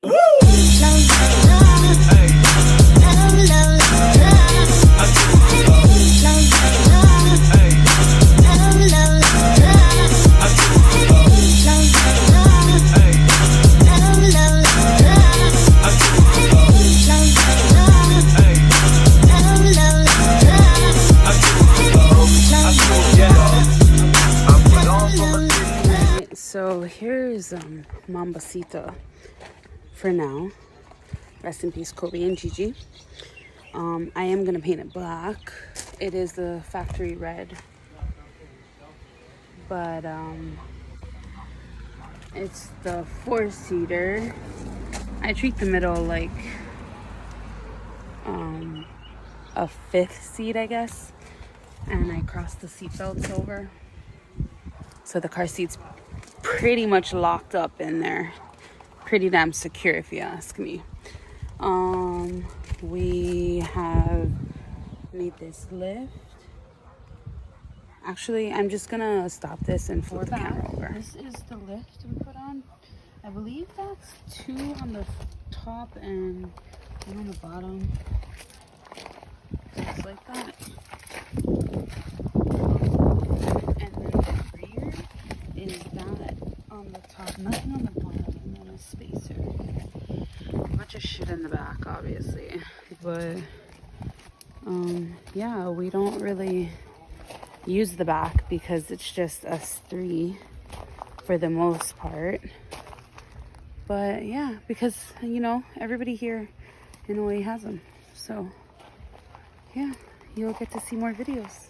So here's Mambasita for now. Rest in peace, Kobe and Gigi. I am gonna paint it black. It is the factory red, but it's the 4-seater. I treat the middle like a 5th seat, I guess, and I cross the seat belts over, so the car seat's pretty much locked up in there. Pretty damn secure, if you ask me. We have made this lift. Actually, I'm just gonna stop this and flip the camera over. This is the lift we put on. I believe that's 2 on the top and 1 on the bottom. Just like that. And then the rear is that on the top, nothing on the bottom, and then a spacer. A bunch of shit in the back, obviously, but yeah, we don't really use the back because it's just us 3 for the most part. But yeah, because you know, everybody here in Hawaii has them, so yeah, you'll get to see more videos.